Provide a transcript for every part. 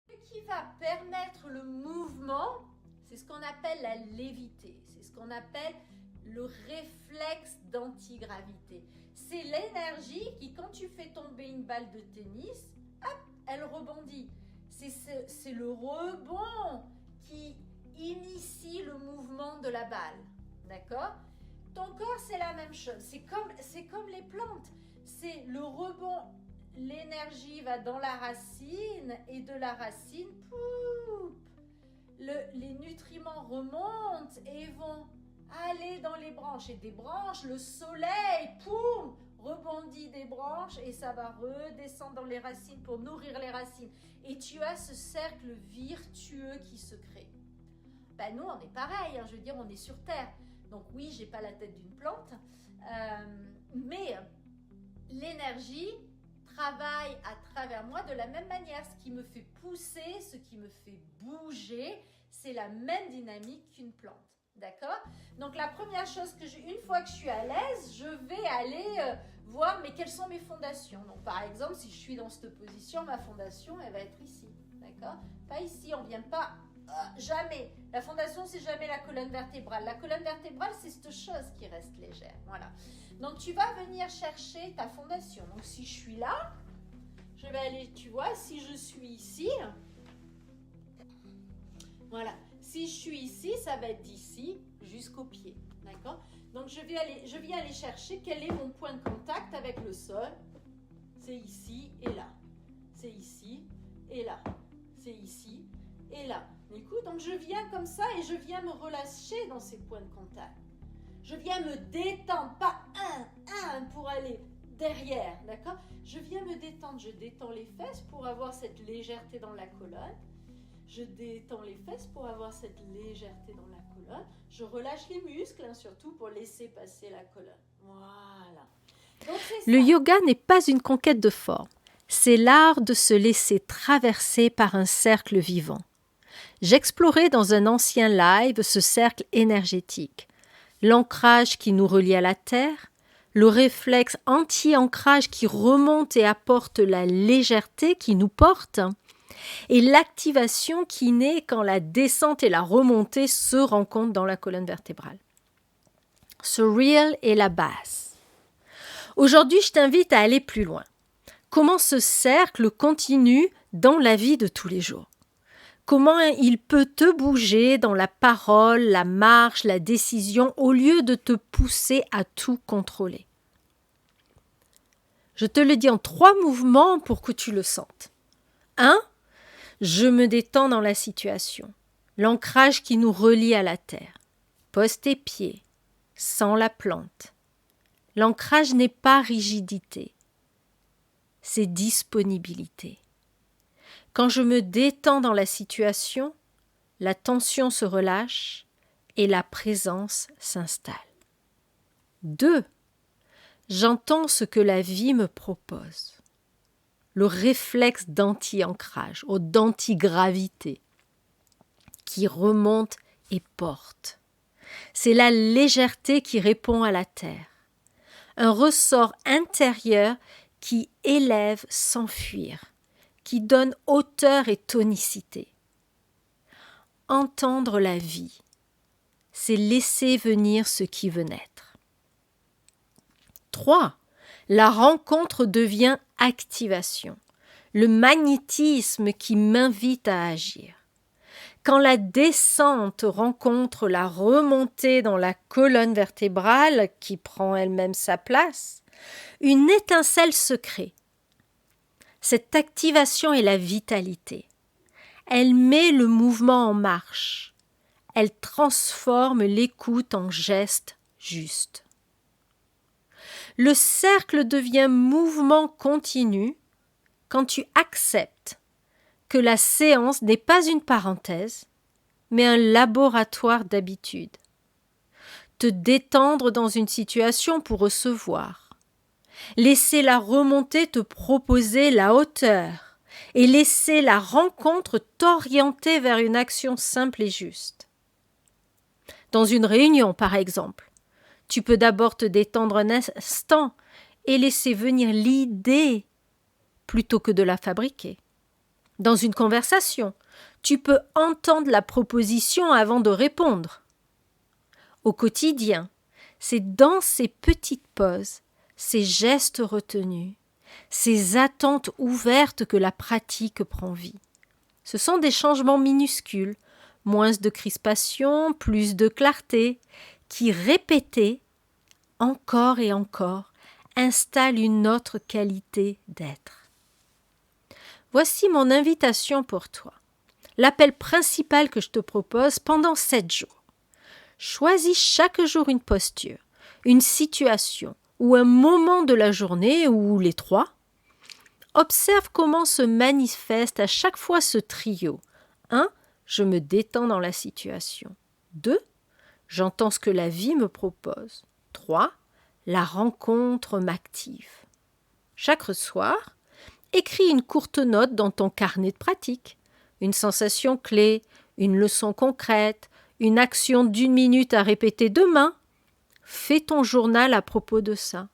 Ce qui va permettre le mouvement, c'est ce qu'on appelle la lévité. C'est ce qu'on appelle le réflexe d'antigravité. C'est l'énergie qui, quand tu fais tomber une balle de tennis, hop, elle rebondit. C'est le rebond qui initie le mouvement de la balle. D'accord ? Ton corps, c'est la même chose. C'est comme les plantes. C'est le rebond. L'énergie va dans la racine et de la racine, poup, les nutriments remontent et vont aller dans les branches. Et des branches, le soleil, poum, rebondit des branches et ça va redescendre dans les racines pour nourrir les racines. Et tu as ce cercle virtueux qui se crée. Ben nous, on est pareil, hein, je veux dire, on est sur Terre. Donc oui, j'ai pas la tête d'une plante, mais l'énergie travaille à travers moi de la même manière. Ce qui me fait pousser, ce qui me fait bouger, c'est la même dynamique qu'une plante. D'accord ? Donc la première chose une fois que je suis à l'aise, je vais aller voir mais quelles sont mes fondations. Donc par exemple, si je suis dans cette position, ma fondation, elle va être ici. D'accord ? Pas ici, on ne vient pas jamais. La fondation, c'est jamais la colonne vertébrale. La colonne vertébrale, c'est cette chose qui reste légère. Voilà. Donc tu vas venir chercher ta fondation. Donc si je suis là, je vais aller, tu vois, si je suis ici, voilà. Si je suis ici, ça va être d'ici jusqu'au pied. D'accord ? Donc je viens aller chercher quel est mon point de contact avec le sol. C'est ici et là. C'est ici et là. C'est ici et là. Écoute, donc je viens comme ça et je viens me relâcher dans ces points de contact. Je viens me détendre, pas un pour aller derrière, d'accord ? Je viens me détendre, je détends les fesses pour avoir cette légèreté dans la colonne. Je détends les fesses pour avoir cette légèreté dans la colonne. Je relâche les muscles, hein, surtout pour laisser passer la colonne. Voilà. Donc, le yoga n'est pas une conquête de forme. C'est l'art de se laisser traverser par un cercle vivant. J'explorais dans un ancien live ce cercle énergétique. L'ancrage qui nous relie à la terre, le réflexe anti-ancrage qui remonte et apporte la légèreté qui nous porte, et l'activation qui naît quand la descente et la remontée se rencontrent dans la colonne vertébrale. Ce reel est la base. Aujourd'hui, je t'invite à aller plus loin. Comment ce cercle continue dans la vie de tous les jours ? Comment il peut te bouger dans la parole, la marche, la décision, au lieu de te pousser à tout contrôler. Je te le dis en 3 mouvements pour que tu le sentes. 1. Je me détends dans la situation. L'ancrage qui nous relie à la terre. Pose tes pieds. Sens la plante. L'ancrage n'est pas rigidité. C'est disponibilité. Quand je me détends dans la situation, la tension se relâche et la présence s'installe. 2. J'entends ce que la vie me propose. Le réflexe d'anti-ancrage ou d'anti-gravité qui remonte et porte. C'est la légèreté qui répond à la terre. Un ressort intérieur qui élève sans fuir, qui donne hauteur et tonicité. Entendre la vie, c'est laisser venir ce qui veut naître. 3. La rencontre devient activation, le magnétisme qui m'invite à agir. Quand la descente rencontre la remontée dans la colonne vertébrale qui prend elle-même sa place, une étincelle se crée. Cette activation est la vitalité. Elle met le mouvement en marche. Elle transforme l'écoute en geste juste. Le cercle devient mouvement continu quand tu acceptes que la séance n'est pas une parenthèse, mais un laboratoire d'habitude. Te détendre dans une situation pour recevoir. Laisser la remontée te proposer la hauteur et laisser la rencontre t'orienter vers une action simple et juste. Dans une réunion, par exemple, tu peux d'abord te détendre un instant et laisser venir l'idée plutôt que de la fabriquer. Dans une conversation, tu peux entendre la proposition avant de répondre. Au quotidien, c'est dans ces petites pauses, ces gestes retenus, ces attentes ouvertes que la pratique prend vie. Ce sont des changements minuscules, moins de crispation, plus de clarté, qui, répétés, encore et encore, installent une autre qualité d'être. Voici mon invitation pour toi. L'appel principal que je te propose pendant 7 jours. Choisis chaque jour une posture, une situation ou un moment de la journée ou les 3. Observe comment se manifeste à chaque fois ce trio. 1. Je me détends dans la situation. 2. J'entends ce que la vie me propose. 3. La rencontre m'active. Chaque soir, écris une courte note dans ton carnet de pratique. Une sensation clé, une leçon concrète, une action d'1 minute à répéter demain. Fais ton journal à propos de ça.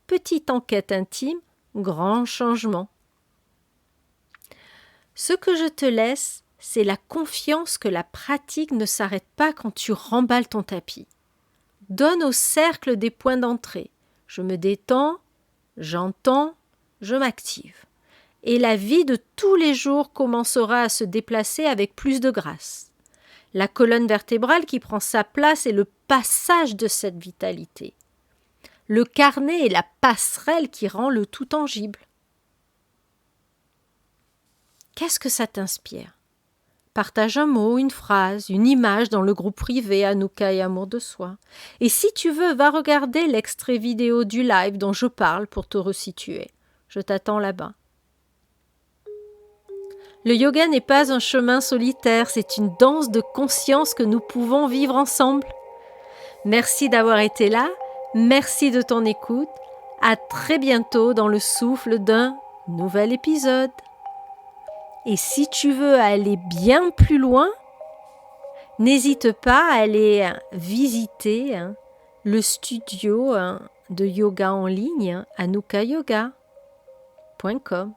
Petite enquête intime, grand changement. Ce que je te laisse, c'est la confiance que la pratique ne s'arrête pas quand tu remballes ton tapis. Donne au cercle des points d'entrée. Je me détends, j'entends, je m'active. Et la vie de tous les jours commencera à se déplacer avec plus de grâce. La colonne vertébrale qui prend sa place est le passage de cette vitalité. Le carnet est la passerelle qui rend le tout tangible. Qu'est-ce que ça t'inspire? Partage un mot, une phrase, une image dans le groupe privé Anouka et Amour de Soi. Et si tu veux, va regarder l'extrait vidéo du live dont je parle pour te resituer. Je t'attends là-bas. Le yoga n'est pas un chemin solitaire, c'est une danse de conscience que nous pouvons vivre ensemble. Merci d'avoir été là, merci de ton écoute. À très bientôt dans le souffle d'un nouvel épisode. Et si tu veux aller bien plus loin, n'hésite pas à aller visiter le studio de yoga en ligne anoukayoga.com.